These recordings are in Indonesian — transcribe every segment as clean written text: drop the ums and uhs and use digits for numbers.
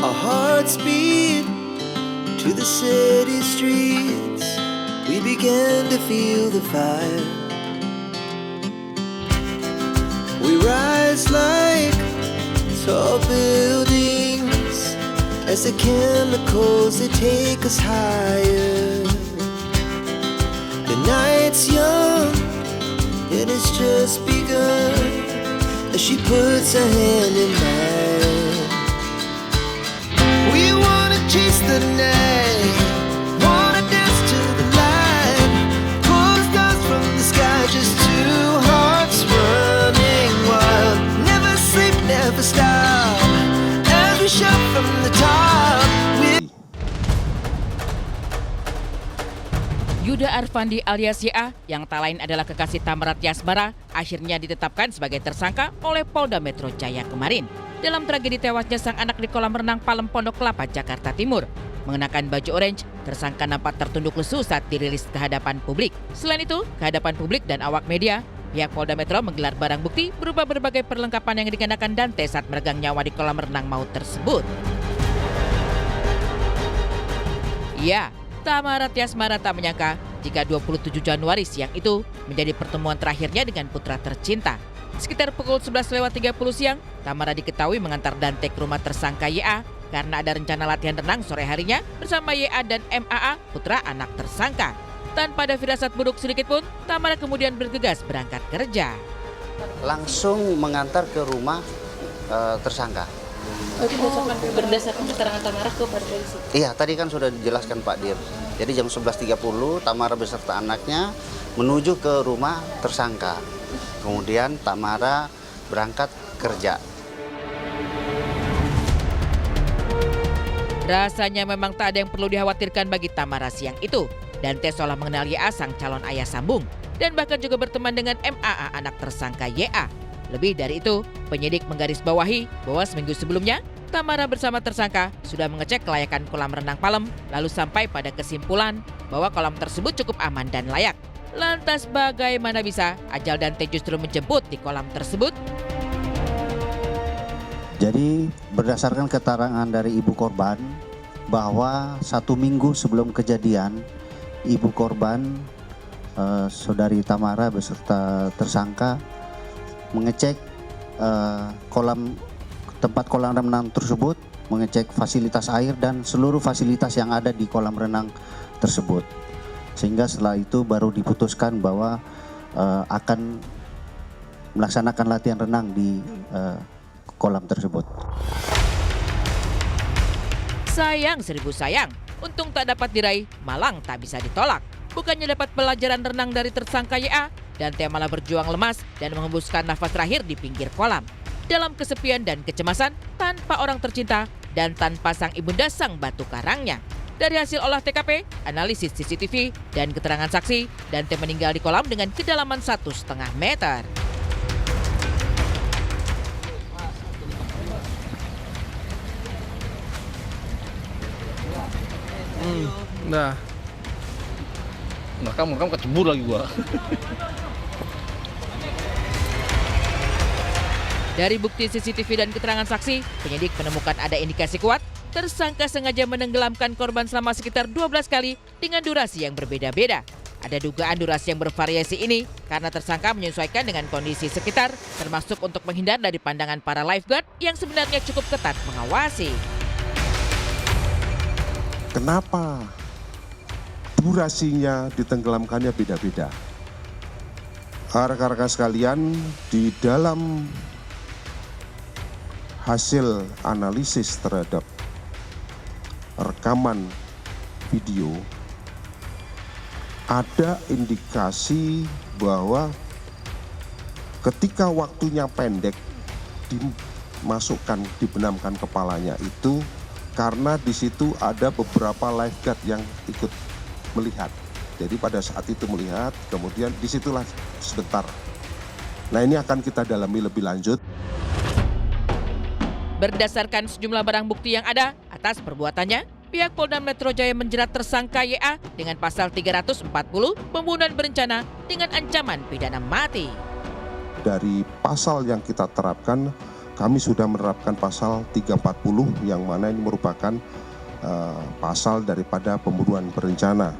Our hearts beat to the city streets. We began to feel the fire. We rise like tall buildings as the chemicals, they take us higher. The night's young, and it's just begun as she puts her hand in mine. We wanna chase the night, wanna dance to the light, pull the stars from the sky, just two hearts running wild. Never sleep, never stop, as we shout from the top. Yuda Arfandi alias YA yang tak lain adalah kekasih Tamara Tiasmara akhirnya ditetapkan sebagai tersangka oleh Polda Metro Jaya kemarin dalam tragedi tewasnya sang anak di kolam renang Palem Pondok Kelapa, Jakarta Timur. Mengenakan baju orange, tersangka nampak tertunduk lesu saat dirilis ke hadapan publik. Selain itu, ke hadapan publik dan awak media, pihak Polda Metro menggelar barang bukti berupa berbagai perlengkapan yang dikenakan Dante saat meregang nyawa di kolam renang maut tersebut. Ya, Tamara Tiasmara tak menyangka jika 27 Januari siang itu menjadi pertemuan terakhirnya dengan putra tercinta. Sekitar pukul 11.30 siang, Tamara diketahui mengantar Dante ke rumah tersangka YA karena ada rencana latihan renang sore harinya bersama YA dan MAA, putra anak tersangka. Tanpa ada firasat buruk sedikit pun, Tamara kemudian bergegas berangkat kerja. Langsung mengantar ke rumah tersangka. Berdasarkan keterangan Tamara ke polisi. Iya, tadi kan sudah dijelaskan Pak Dir. Jadi jam 11.30 Tamara beserta anaknya menuju ke rumah tersangka. Kemudian Tamara berangkat kerja. Rasanya memang tak ada yang perlu dikhawatirkan bagi Tamara siang itu. Dante seolah mengenal YA sang calon ayah sambung dan bahkan juga berteman dengan MAA anak tersangka YA. Lebih dari itu, penyidik menggarisbawahi bahwa seminggu sebelumnya Tamara bersama tersangka sudah mengecek kelayakan kolam renang Palem, lalu sampai pada kesimpulan bahwa kolam tersebut cukup aman dan layak. Lantas bagaimana bisa ajal Dante justru menjemput di kolam tersebut? Jadi berdasarkan keterangan dari ibu korban bahwa 1 minggu sebelum kejadian, ibu korban saudari Tamara beserta tersangka mengecek tempat kolam renang tersebut, mengecek fasilitas air dan seluruh fasilitas yang ada di kolam renang tersebut. Sehingga setelah itu baru diputuskan bahwa akan melaksanakan latihan renang di kolam tersebut. Sayang seribu sayang, untung tak dapat diraih, malang tak bisa ditolak. Bukannya dapat pelajaran renang dari tersangka YA, Dante malah berjuang lemas dan menghembuskan nafas terakhir di pinggir kolam. Dalam kesepian dan kecemasan, tanpa orang tercinta dan tanpa sang ibunda sang batu karangnya. Dari hasil olah TKP, analisis CCTV, dan keterangan saksi, Dante meninggal di kolam dengan kedalaman 1,5 meter. Nah, kamu kecebur lagi gua. Dari bukti CCTV dan keterangan saksi, penyidik menemukan ada indikasi kuat tersangka sengaja menenggelamkan korban selama sekitar 12 kali dengan durasi yang berbeda-beda. Ada dugaan durasi yang bervariasi ini karena tersangka menyesuaikan dengan kondisi sekitar, termasuk untuk menghindar dari pandangan para lifeguard yang sebenarnya cukup ketat mengawasi. Kenapa durasinya ditenggelamkannya beda-beda? Rekan-rekan sekalian, di dalam hasil analisis terhadap rekaman video ada indikasi bahwa ketika waktunya pendek dibenamkan kepalanya itu karena di situ ada beberapa lifeguard yang ikut melihat. Jadi pada saat itu melihat, kemudian disitulah sebentar. Nah, ini akan kita dalami lebih lanjut. Berdasarkan sejumlah barang bukti yang ada atas perbuatannya, pihak Polda Metro Jaya menjerat tersangka YA dengan pasal 340 pembunuhan berencana dengan ancaman pidana mati. Dari pasal yang kita terapkan, kami sudah menerapkan pasal 340 yang mana ini merupakan pasal daripada pembunuhan berencana.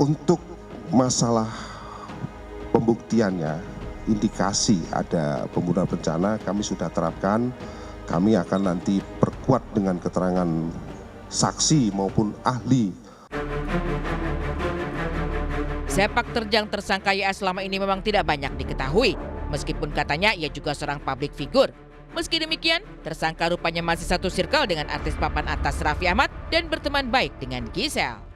Untuk masalah pembuktiannya, indikasi ada pembunuhan berencana kami sudah terapkan. Kami akan nanti perkuat dengan keterangan saksi maupun ahli. Sepak terjang tersangka YA selama ini memang tidak banyak diketahui. Meskipun katanya ia juga seorang publik figur. Meski demikian, tersangka rupanya masih satu circle dengan artis papan atas Raffi Ahmad dan berteman baik dengan Giselle.